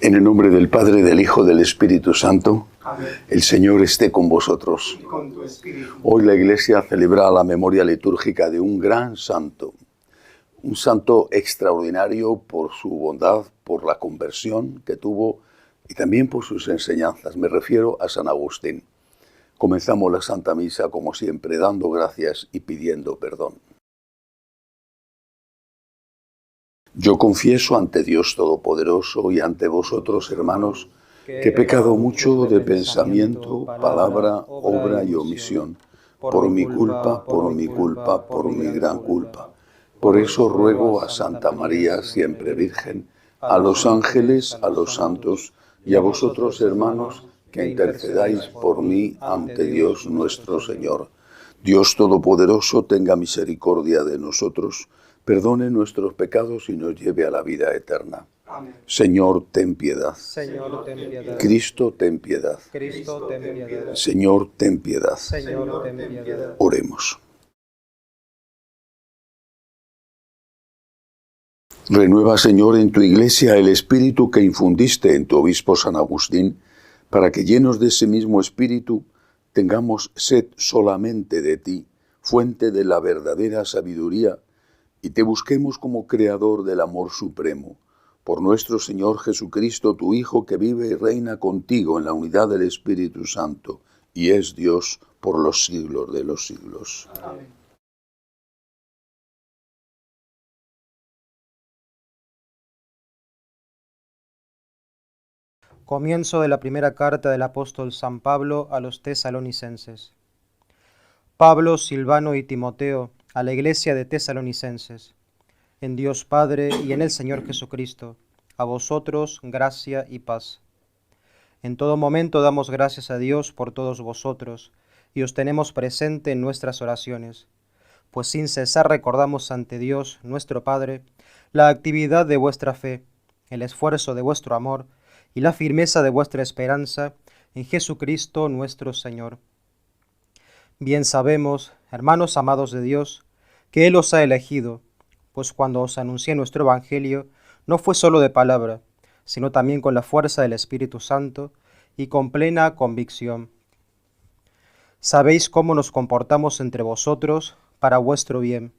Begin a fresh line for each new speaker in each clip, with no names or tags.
En el nombre del Padre, del Hijo, del Espíritu Santo.
Amén.
El Señor esté con vosotros.
Y con tu espíritu.
Hoy la Iglesia celebra la memoria litúrgica de un gran santo. Un santo extraordinario por su bondad, por la conversión que tuvo y también por sus enseñanzas. Me refiero a San Agustín. Comenzamos la Santa Misa, como siempre, dando gracias y pidiendo perdón. Yo confieso ante Dios Todopoderoso y ante vosotros, hermanos, que he pecado mucho de pensamiento, palabra, obra y omisión, por mi culpa, por mi gran culpa. Por eso ruego a Santa María, siempre Virgen, a los ángeles, a los santos y a vosotros, hermanos, que intercedáis por mí ante Dios nuestro Señor. Dios Todopoderoso tenga misericordia de nosotros, perdone nuestros pecados y nos lleve a la vida eterna.
Amén.
Señor, ten piedad.
Señor, ten piedad.
Cristo, ten piedad.
Cristo, ten piedad.
Señor, ten piedad.
Señor, ten piedad.
Oremos. Renueva, Señor, en tu Iglesia el espíritu que infundiste en tu obispo San Agustín, para que llenos de ese mismo espíritu tengamos sed solamente de ti, fuente de la verdadera sabiduría, y te busquemos como creador del amor supremo, por nuestro Señor Jesucristo, tu Hijo, que vive y reina contigo en la unidad del Espíritu Santo, y es Dios por los siglos de los siglos.
Amén.
Comienzo de la primera carta del apóstol San Pablo a los tesalonicenses. Pablo, Silvano y Timoteo, a la iglesia de tesalonicenses. En Dios Padre y en el Señor Jesucristo, a vosotros gracia y paz. En todo momento damos gracias a Dios por todos vosotros, y os tenemos presente en nuestras oraciones, pues sin cesar recordamos ante Dios, nuestro Padre, la actividad de vuestra fe, el esfuerzo de vuestro amor y la firmeza de vuestra esperanza en Jesucristo nuestro Señor. Bien sabemos, hermanos amados de Dios, que Él os ha elegido, pues cuando os anuncié nuestro Evangelio, no fue solo de palabra, sino también con la fuerza del Espíritu Santo y con plena convicción. Sabéis cómo nos comportamos entre vosotros para vuestro bien.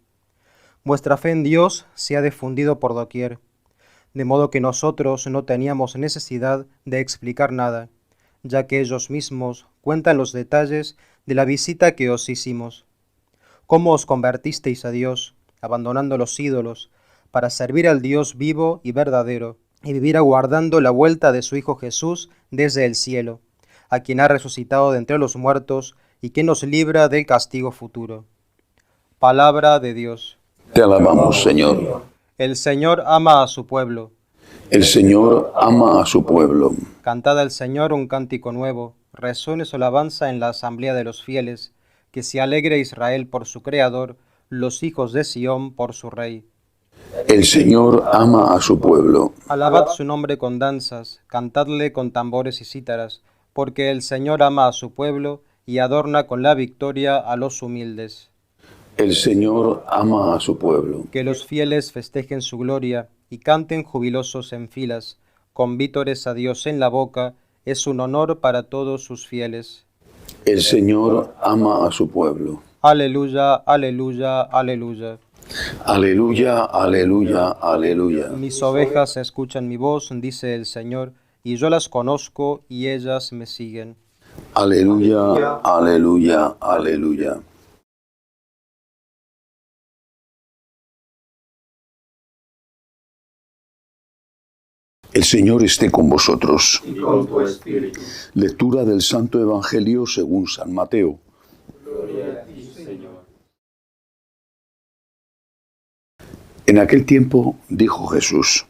Vuestra fe en Dios se ha difundido por doquier, de modo que nosotros no teníamos necesidad de explicar nada, ya que ellos mismos cuentan los detalles de la visita que os hicimos. Cómo os convertisteis a Dios, abandonando los ídolos, para servir al Dios vivo y verdadero, y vivir aguardando la vuelta de su Hijo Jesús desde el cielo, a quien ha resucitado de entre los muertos y que nos libra del castigo futuro. Palabra de Dios.
Te alabamos, Señor.
El Señor ama a su pueblo.
El Señor ama a su pueblo.
Cantad al Señor un cántico nuevo, resuene su alabanza en la asamblea de los fieles, que se alegre Israel por su Creador, los hijos de Sión por su Rey.
El Señor ama a su pueblo.
Alabad su nombre con danzas, cantadle con tambores y cítaras, porque el Señor ama a su pueblo y adorna con la victoria a los humildes.
El Señor ama a su pueblo.
Que los fieles festejen su gloria y canten jubilosos en filas, con vítores a Dios en la boca, es un honor para todos sus fieles.
El Señor ama a su pueblo.
Aleluya, aleluya, aleluya.
Aleluya, aleluya, aleluya.
Mis ovejas escuchan mi voz, dice el Señor, y yo las conozco y ellas me siguen.
Aleluya, aleluya, aleluya. El Señor esté con vosotros.
Y con tu espíritu.
Lectura del Santo Evangelio según San Mateo.
Gloria a ti, Señor.
En aquel tiempo dijo Jesús: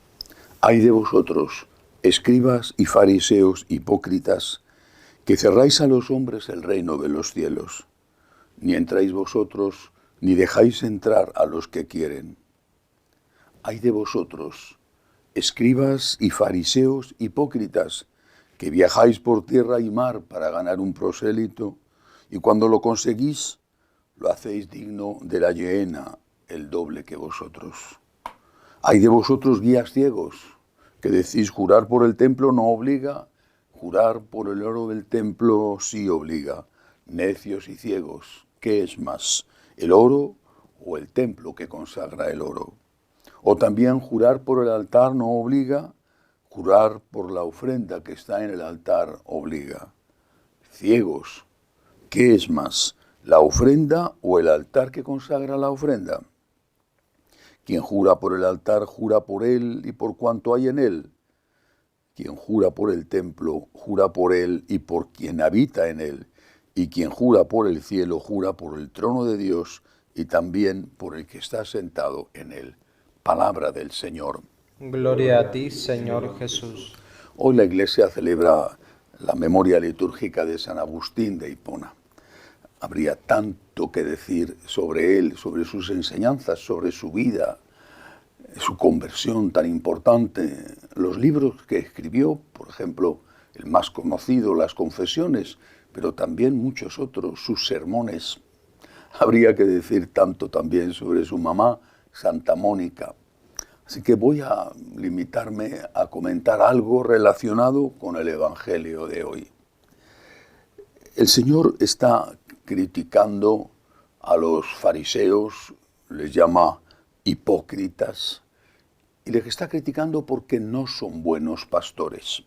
Ay de vosotros, escribas y fariseos hipócritas, que cerráis a los hombres el reino de los cielos. Ni entráis vosotros, ni dejáis entrar a los que quieren. Ay de vosotros, escribas y fariseos hipócritas, que viajáis por tierra y mar para ganar un prosélito, y cuando lo conseguís, lo hacéis digno de la hiena, el doble que vosotros. Ay de vosotros, guías ciegos, ¿Qué decís? Jurar por el templo no obliga, jurar por el oro del templo sí obliga. Necios y ciegos, ¿qué es más, el oro o el templo que consagra el oro? O también jurar por el altar no obliga, jurar por la ofrenda que está en el altar obliga. Ciegos, ¿qué es más, la ofrenda o el altar que consagra la ofrenda? Quien jura por el altar, jura por él y por cuanto hay en él. Quien jura por el templo, jura por él y por quien habita en él. Y quien jura por el cielo, jura por el trono de Dios y también por el que está sentado en él. Palabra del Señor.
Gloria a ti, Señor Jesús.
Hoy la Iglesia celebra la memoria litúrgica de San Agustín de Hipona. Habría tanto que decir sobre él, sobre sus enseñanzas, sobre su vida, su conversión tan importante, los libros que escribió, por ejemplo, el más conocido, las Confesiones, pero también muchos otros, sus sermones. Habría que decir tanto también sobre su mamá, Santa Mónica. Así que voy a limitarme a comentar algo relacionado con el Evangelio de hoy. El Señor está criticando a los fariseos, les llama hipócritas, y les está criticando porque no son buenos pastores.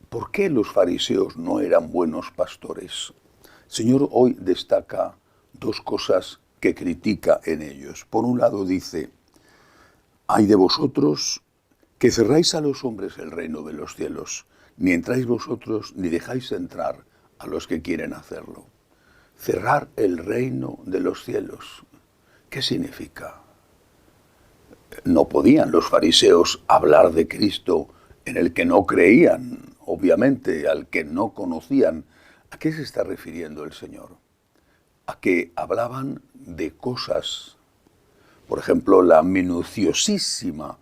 ¿Por qué los fariseos no eran buenos pastores? El Señor hoy destaca dos cosas que critica en ellos. Por un lado dice: «Ay de vosotros que cerráis a los hombres el reino de los cielos, ni entráis vosotros ni dejáis entrar a los que quieren hacerlo». Cerrar el reino de los cielos. ¿Qué significa? No podían los fariseos hablar de Cristo en el que no creían, obviamente, al que no conocían. ¿A qué se está refiriendo el Señor? A que hablaban de cosas, por ejemplo, la minuciosísima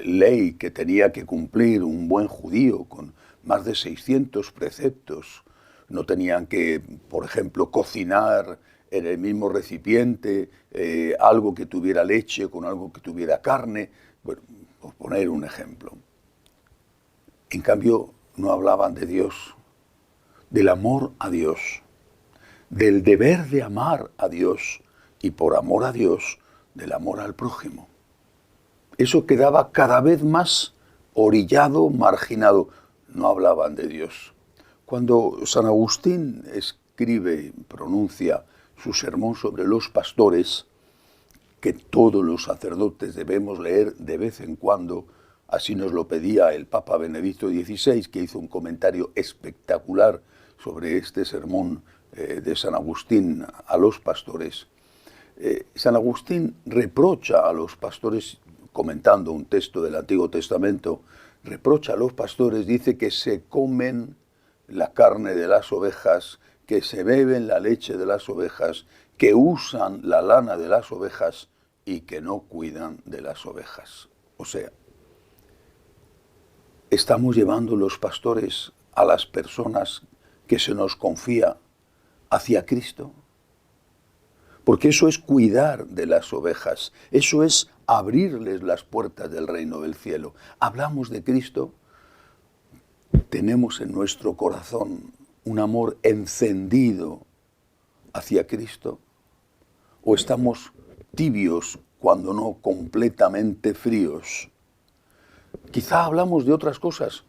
ley que tenía que cumplir un buen judío con más de 600 preceptos. No tenían que, por ejemplo, cocinar en el mismo recipiente algo que tuviera leche con algo que tuviera carne. Bueno, por poner un ejemplo. En cambio, no hablaban de Dios, del amor a Dios, del deber de amar a Dios y por amor a Dios, del amor al prójimo. Eso quedaba cada vez más orillado, marginado. No hablaban de Dios. Cuando San Agustín escribe, pronuncia su sermón sobre los pastores, que todos los sacerdotes debemos leer de vez en cuando, así nos lo pedía el Papa Benedicto XVI, que hizo un comentario espectacular sobre este sermón de San Agustín a los pastores. San Agustín reprocha a los pastores, comentando un texto del Antiguo Testamento, reprocha a los pastores, dice que se comen la carne de las ovejas, que se beben la leche de las ovejas, que usan la lana de las ovejas y que no cuidan de las ovejas. O sea, estamos llevando los pastores a las personas que se nos confía hacia Cristo. Porque eso es cuidar de las ovejas, eso es abrirles las puertas del reino del cielo. Hablamos de Cristo, tenemos en nuestro corazón un amor encendido hacia Cristo, o estamos tibios, cuando no completamente fríos. Quizá hablamos de otras cosas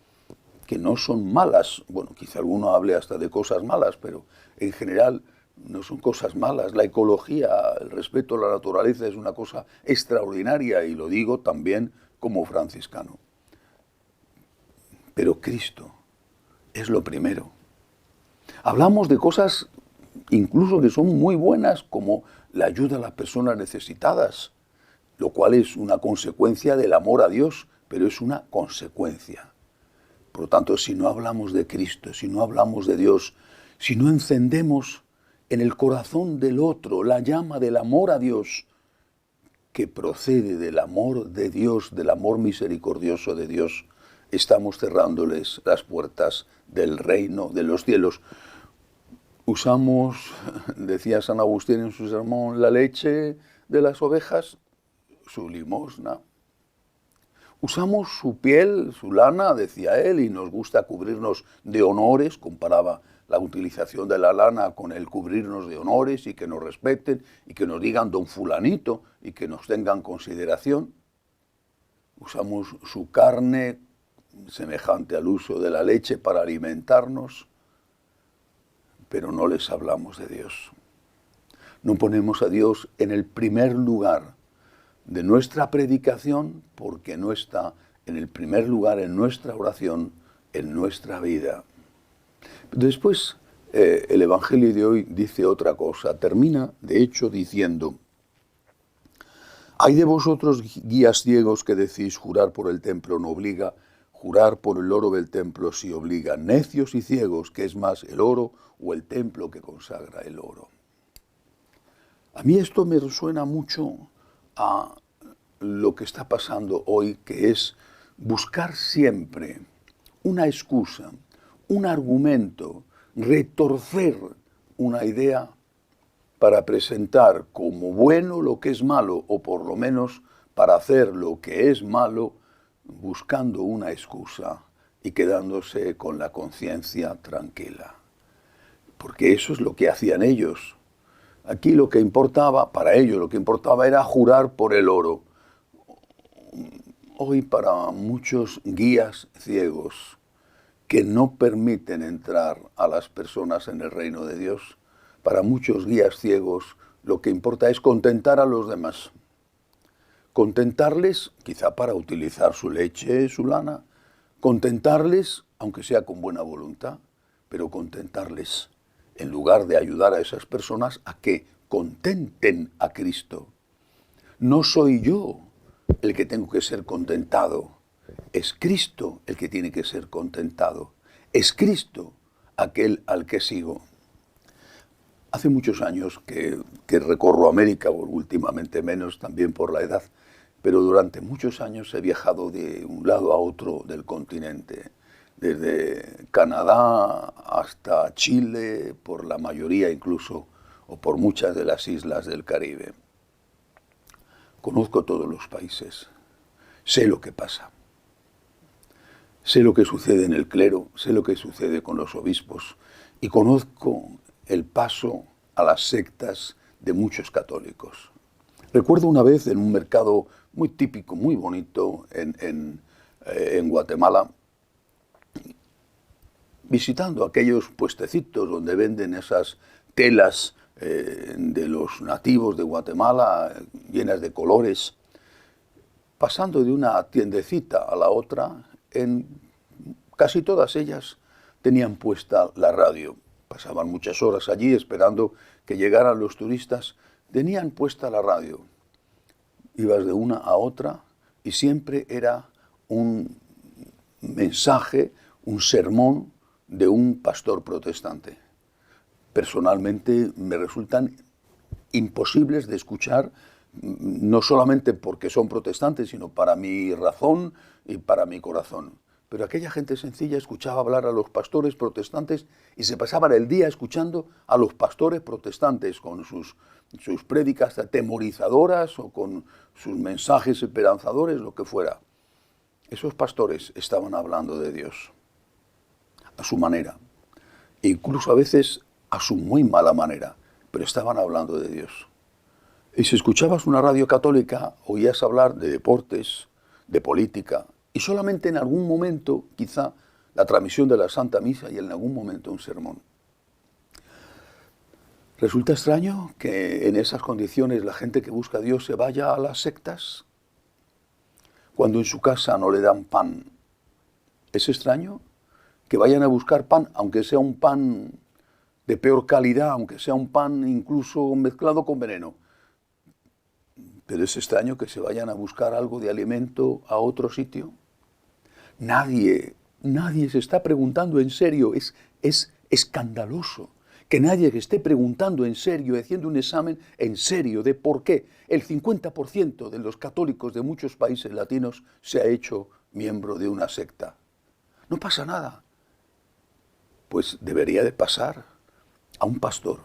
que no son malas, bueno, quizá alguno hable hasta de cosas malas, pero en general no son cosas malas. La ecología, el respeto a la naturaleza es una cosa extraordinaria, y lo digo también como franciscano. Pero Cristo es lo primero. Hablamos de cosas incluso que son muy buenas, como la ayuda a las personas necesitadas, lo cual es una consecuencia del amor a Dios, pero es una consecuencia. Por lo tanto, si no hablamos de Cristo, si no hablamos de Dios, si no encendemos en el corazón del otro la llama del amor a Dios, que procede del amor de Dios, del amor misericordioso de Dios, estamos cerrándoles las puertas del reino de los cielos. Usamos, decía San Agustín en su sermón, la leche de las ovejas, su limosna. Usamos su piel, su lana, decía él, y nos gusta cubrirnos de honores, comparaba la utilización de la lana con el cubrirnos de honores y que nos respeten y que nos digan don fulanito y que nos tengan consideración. Usamos su carne, semejante al uso de la leche, para alimentarnos, pero no les hablamos de Dios. No ponemos a Dios en el primer lugar de nuestra predicación porque no está en el primer lugar en nuestra oración, en nuestra vida. Después, el Evangelio de hoy dice otra cosa. Termina, de hecho, diciendo: «Hay de vosotros guías ciegos que decís, jurar por el templo no obliga, jurar por el oro del templo sí obliga. Necios y ciegos, ¿qué es más, el oro o el templo que consagra el oro?». A mí esto me resuena mucho a lo que está pasando hoy, que es buscar siempre una excusa, un argumento, retorcer una idea para presentar como bueno lo que es malo, o por lo menos para hacer lo que es malo, buscando una excusa y quedándose con la conciencia tranquila. Porque eso es lo que hacían ellos. Aquí lo que importaba, para ellos lo que importaba era jurar por el oro. Hoy para muchos guías ciegos que no permiten entrar a las personas en el reino de Dios, para muchos guías ciegos lo que importa es contentar a los demás. Contentarles, quizá para utilizar su leche, su lana, contentarles, aunque sea con buena voluntad, pero contentarles en lugar de ayudar a esas personas a que contenten a Cristo. No soy yo el que tengo que ser contentado, es Cristo el que tiene que ser contentado, es Cristo aquel al que sigo. Hace muchos años que recorro América, últimamente menos también por la edad, pero durante muchos años he viajado de un lado a otro del continente, desde Canadá hasta Chile, por la mayoría incluso, o por muchas de las islas del Caribe. Conozco todos los países, sé lo que pasa, sé lo que sucede en el clero, sé lo que sucede con los obispos y conozco el paso a las sectas de muchos católicos. Recuerdo una vez en un mercado muy típico, muy bonito en Guatemala, visitando aquellos puestecitos donde venden esas telas de los nativos de Guatemala, llenas de colores, pasando de una tiendecita a la otra, en casi todas ellas tenían puesta la radio. Pasaban muchas horas allí esperando que llegaran los turistas, tenían puesta la radio. Ibas de una a otra y siempre era un mensaje, un sermón de un pastor protestante. Personalmente me resultan imposibles de escuchar, no solamente porque son protestantes, sino para mi razón y para mi corazón. Pero aquella gente sencilla escuchaba hablar a los pastores protestantes y se pasaban el día escuchando a los pastores protestantes con sus prédicas atemorizadoras o con sus mensajes esperanzadores, lo que fuera. Esos pastores estaban hablando de Dios a su manera, e incluso a veces a su muy mala manera, pero estaban hablando de Dios. Y si escuchabas una radio católica, oías hablar de deportes, de política, y solamente en algún momento, quizá, la transmisión de la Santa Misa y en algún momento un sermón. ¿Resulta extraño que en esas condiciones la gente que busca a Dios se vaya a las sectas cuando en su casa no le dan pan? ¿Es extraño que vayan a buscar pan, aunque sea un pan de peor calidad, aunque sea un pan incluso mezclado con veneno? Pero es extraño que se vayan a buscar algo de alimento a otro sitio. Nadie se está preguntando en serio, es escandaloso que nadie que esté preguntando en serio, haciendo un examen en serio de por qué el 50% de los católicos de muchos países latinos se ha hecho miembro de una secta. No pasa nada. Pues debería de pasar a un pastor.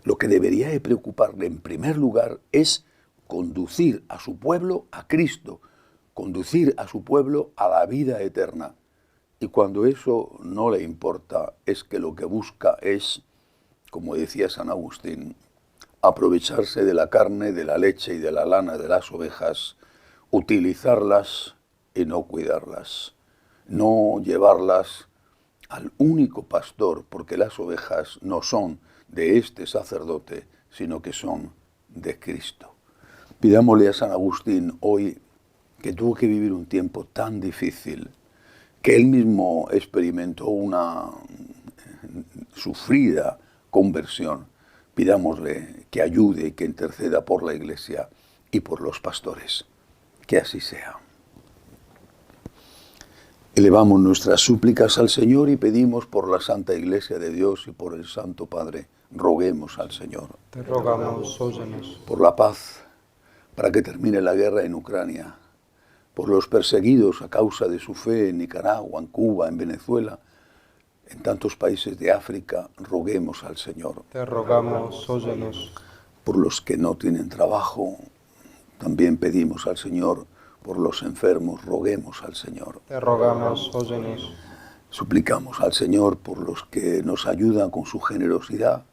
Lo que debería de preocuparle en primer lugar es conducir a su pueblo a Cristo, conducir a su pueblo a la vida eterna. Y cuando eso no le importa, es que lo que busca es, como decía San Agustín, aprovecharse de la carne, de la leche y de la lana de las ovejas, utilizarlas y no cuidarlas, no llevarlas al único pastor, porque las ovejas no son de este sacerdote, sino que son de Cristo. Pidámosle a San Agustín hoy, que tuvo que vivir un tiempo tan difícil, que él mismo experimentó una sufrida conversión. Pidámosle que ayude y que interceda por la Iglesia y por los pastores. Que así sea. Elevamos nuestras súplicas al Señor y pedimos por la Santa Iglesia de Dios y por el Santo Padre. Roguemos al Señor.
Te rogamos, óyenos.
Por la paz, para que termine la guerra en Ucrania. Por los perseguidos a causa de su fe en Nicaragua, en Cuba, en Venezuela, en tantos países de África, roguemos al Señor.
Te rogamos, óyenos.
Por los que no tienen trabajo, también pedimos al Señor. Por los enfermos, roguemos al Señor.
Te rogamos, óyenos.
Suplicamos al Señor por los que nos ayudan con su generosidad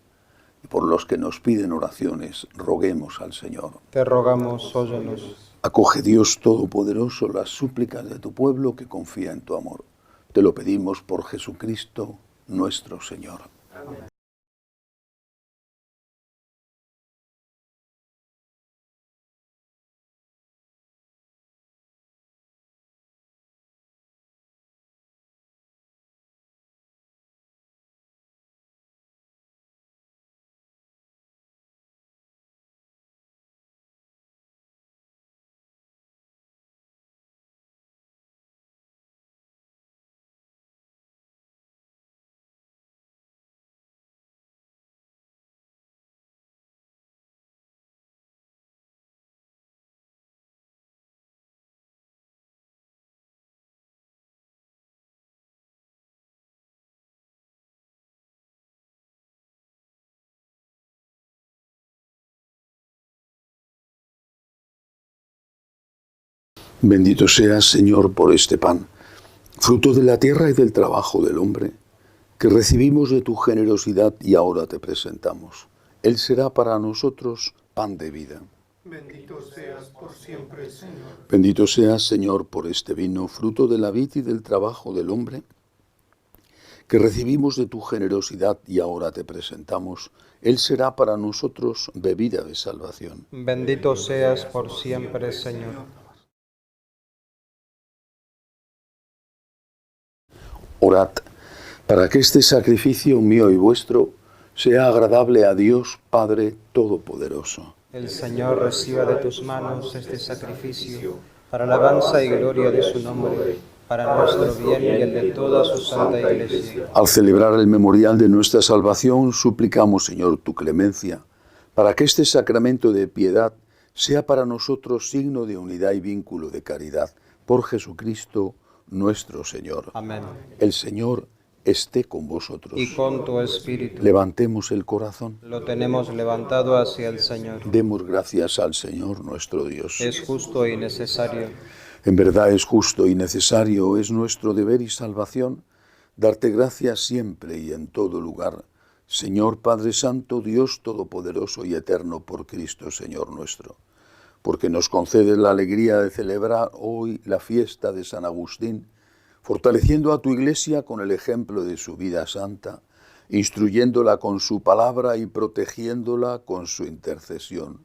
y por los que nos piden oraciones, roguemos al Señor.
Te rogamos, óyenos.
Acoge, Dios Todopoderoso, las súplicas de tu pueblo que confía en tu amor. Te lo pedimos por Jesucristo, nuestro Señor.
Amén.
Bendito seas, Señor, por este pan, fruto de la tierra y del trabajo del hombre, que recibimos de tu generosidad y ahora te presentamos. Él será para nosotros pan de vida.
Bendito seas por siempre, Señor.
Bendito seas, Señor, por este vino, fruto de la vid y del trabajo del hombre, que recibimos de tu generosidad y ahora te presentamos. Él será para nosotros bebida de salvación.
Bendito seas por siempre, Señor.
Orad para que este sacrificio mío y vuestro sea agradable a Dios Padre Todopoderoso.
El Señor reciba de tus manos este sacrificio para alabanza y gloria de su nombre, para nuestro bien y el de toda su santa Iglesia.
Al celebrar el memorial de nuestra salvación, suplicamos, Señor, tu clemencia, para que este sacramento de piedad sea para nosotros signo de unidad y vínculo de caridad. Por Jesucristo nuestro Señor.
Amén.
El Señor esté con vosotros.
Y con tu espíritu.
Levantemos el corazón.
Lo tenemos levantado hacia el Señor.
Demos gracias al Señor nuestro Dios.
Es justo y necesario.
En verdad es justo y necesario, es nuestro deber y salvación, darte gracias siempre y en todo lugar, Señor Padre Santo, Dios Todopoderoso y Eterno, por Cristo Señor nuestro, porque nos concedes la alegría de celebrar hoy la fiesta de San Agustín, fortaleciendo a tu Iglesia con el ejemplo de su vida santa, instruyéndola con su palabra y protegiéndola con su intercesión.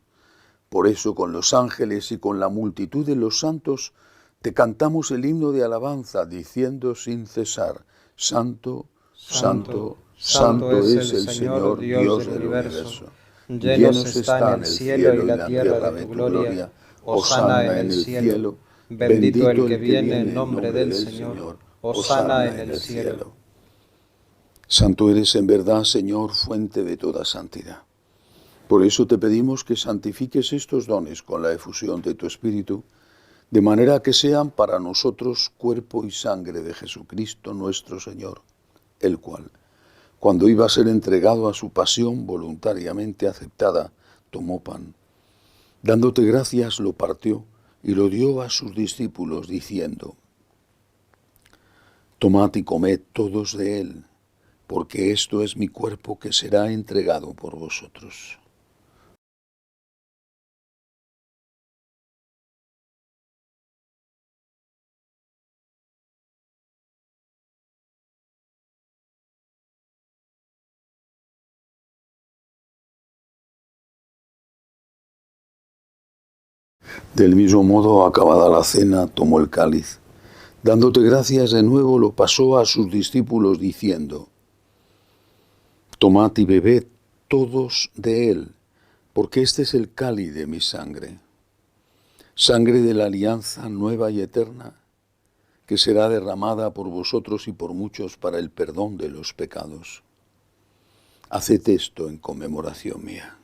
Por eso, con los ángeles y con la multitud de los santos, te cantamos el himno de alabanza, diciendo sin cesar, Santo, Santo, Santo es el Señor, Dios del universo.
Llenos están el cielo y la tierra de tu gloria. Hosana en el cielo. Bendito el que viene en nombre del Señor. Hosana en el cielo.
Santo eres en verdad, Señor, fuente de toda santidad. Por eso te pedimos que santifiques estos dones con la efusión de tu Espíritu, de manera que sean para nosotros cuerpo y sangre de Jesucristo nuestro Señor, el cual, cuando iba a ser entregado a su pasión voluntariamente aceptada, tomó pan. Dándote gracias, lo partió y lo dio a sus discípulos, diciendo: Tomad y comed todos de él, porque esto es mi cuerpo que será entregado por vosotros. Del mismo modo, acabada la cena, tomó el cáliz. Dándote gracias de nuevo, lo pasó a sus discípulos, diciendo: Tomad y bebed todos de él, porque este es el cáliz de mi sangre, sangre de la alianza nueva y eterna, que será derramada por vosotros y por muchos para el perdón de los pecados. Haced esto en conmemoración mía.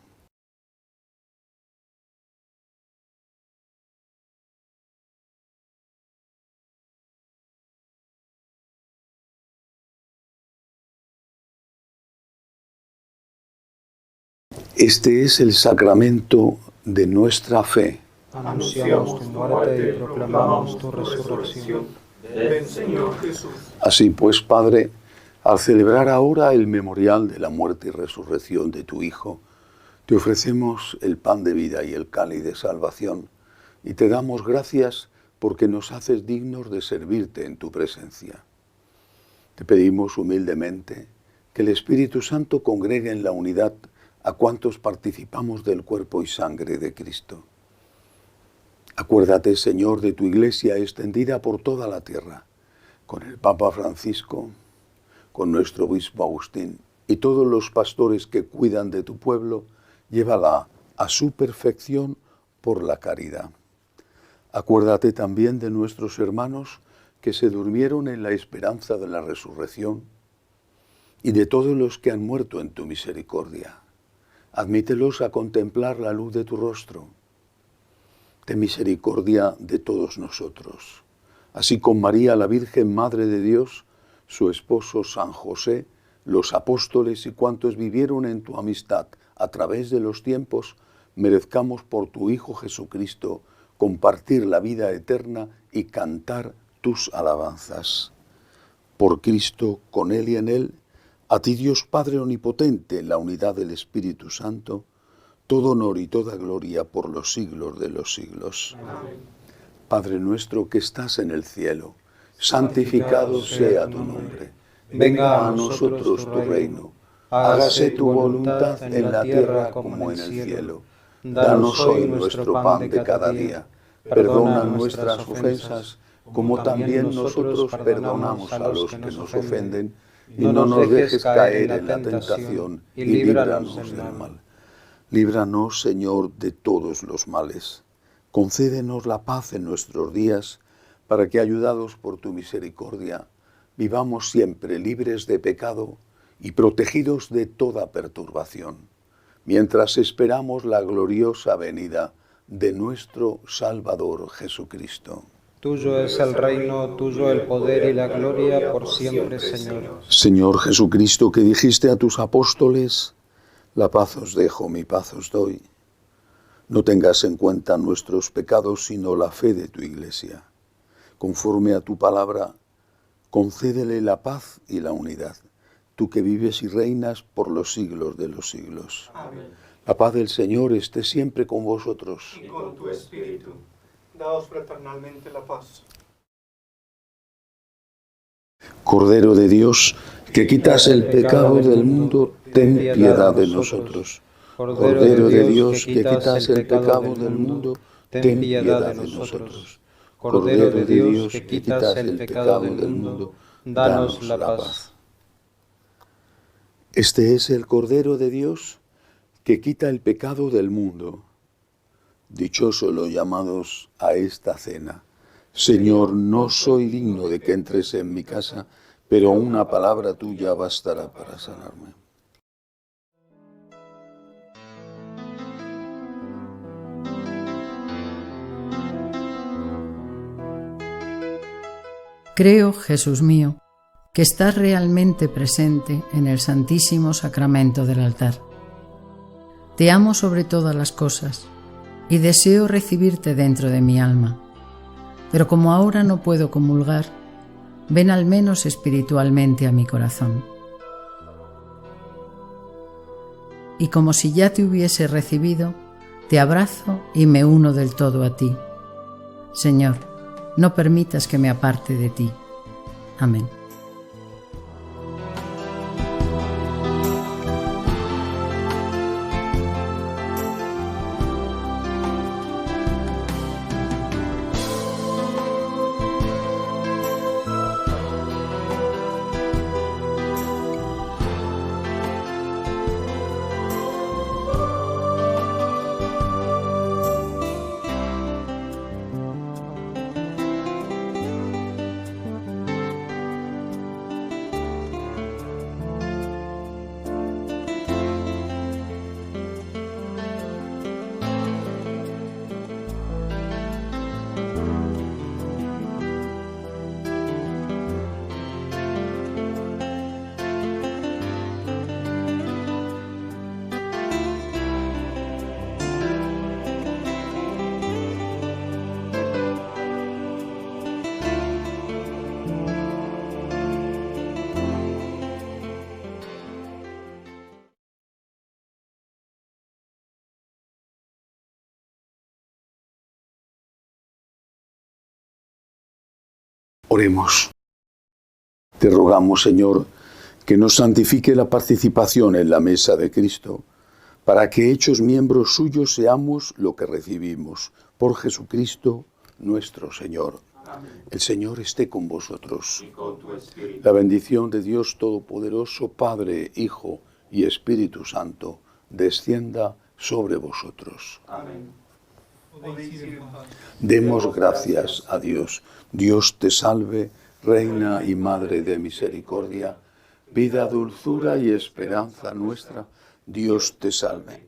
Este es el sacramento de nuestra fe.
Anunciamos tu muerte y proclamamos tu resurrección.
Ven, Señor Jesús.
Así pues, Padre, al celebrar ahora el memorial de la muerte y resurrección de tu Hijo, te ofrecemos el pan de vida y el cáliz de salvación, y te damos gracias porque nos haces dignos de servirte en tu presencia. Te pedimos humildemente que el Espíritu Santo congregue en la unidad a cuantos participamos del cuerpo y sangre de Cristo. Acuérdate, Señor, de tu Iglesia extendida por toda la tierra, con el Papa Francisco, con nuestro obispo Agustín y todos los pastores que cuidan de tu pueblo, llévala a su perfección por la caridad. Acuérdate también de nuestros hermanos que se durmieron en la esperanza de la resurrección y de todos los que han muerto en tu misericordia. Admítelos a contemplar la luz de tu rostro. Ten misericordia de todos nosotros. Así con María, la Virgen Madre de Dios, su esposo San José, los apóstoles y cuantos vivieron en tu amistad a través de los tiempos, merezcamos por tu Hijo Jesucristo compartir la vida eterna y cantar tus alabanzas. Por Cristo, con Él y en Él, a ti Dios Padre Omnipotente, en la unidad del Espíritu Santo, todo honor y toda gloria por los siglos de los siglos.
Amén.
Padre nuestro que estás en el cielo, santificado sea tu nombre.
Venga a nosotros tu reino.
Hágase tu voluntad en la tierra como en el cielo. Danos hoy nuestro pan de cada día. Perdona nuestras ofensas, como también nosotros perdonamos a los que nos ofenden. Y no nos dejes caer en la tentación, y líbranos del mal. Líbranos, Señor, de todos los males. Concédenos la paz en nuestros días, para que, ayudados por tu misericordia, vivamos siempre libres de pecado y protegidos de toda perturbación, mientras esperamos la gloriosa venida de nuestro Salvador Jesucristo.
Tuyo es el reino, tuyo el poder y la gloria por siempre, Señor.
Señor Jesucristo, que dijiste a tus apóstoles: la paz os dejo, mi paz os doy. No tengas en cuenta nuestros pecados, sino la fe de tu Iglesia. Conforme a tu palabra, concédele la paz y la unidad, tú que vives y reinas por los siglos de los siglos.
Amén.
La paz del Señor esté siempre con vosotros.
Y con tu espíritu. Daos fraternalmente la paz.
Cordero de Dios, que quitas el pecado del mundo, ten piedad de nosotros. Cordero de Dios, que quitas el pecado del mundo, ten piedad de nosotros. Cordero de Dios, que quitas el pecado del mundo, danos la paz. Este es el Cordero de Dios que quita el pecado del mundo. Dichosos los llamados a esta cena. Señor, no soy digno de que entres en mi casa, pero una palabra tuya bastará para sanarme.
Creo, Jesús mío, que estás realmente presente en el Santísimo Sacramento del altar. Te amo sobre todas las cosas y deseo recibirte dentro de mi alma. Pero como ahora no puedo comulgar, ven al menos espiritualmente a mi corazón. Y como si ya te hubiese recibido, te abrazo y me uno del todo a ti. Señor, no permitas que me aparte de ti. Amén.
Oremos. Te rogamos, Señor, que nos santifique la participación en la mesa de Cristo, para que hechos miembros suyos seamos lo que recibimos. Por Jesucristo nuestro Señor. Amén. El Señor esté con vosotros. Y con tu espíritu. La bendición de Dios Todopoderoso, Padre, Hijo y Espíritu Santo, descienda sobre vosotros. Amén. Demos gracias a Dios. Dios te salve, Reina y Madre de misericordia, vida, dulzura y esperanza nuestra. Dios te salve.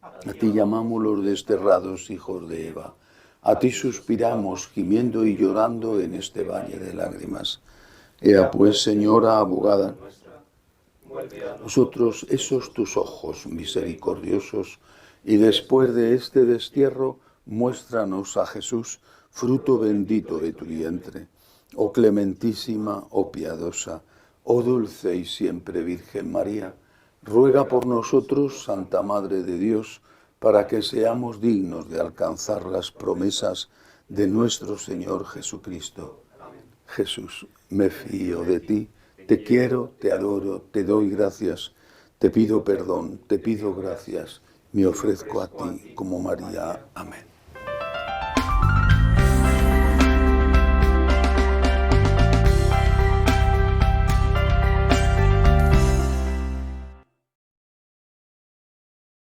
A ti llamamos los desterrados hijos de Eva. A ti suspiramos, gimiendo y llorando en este valle de lágrimas. Ea pues, Señora abogada, nosotros esos tus ojos misericordiosos, y después de este destierro, muéstranos a Jesús, fruto bendito de tu vientre. Oh clementísima, oh piadosa, oh dulce y siempre Virgen María, ruega por nosotros, Santa Madre de Dios, para que seamos dignos de alcanzar las promesas de nuestro Señor Jesucristo. Jesús, me fío de ti, te quiero, te adoro, te doy gracias, te pido perdón, te pido gracias, me ofrezco a ti como María. Amén.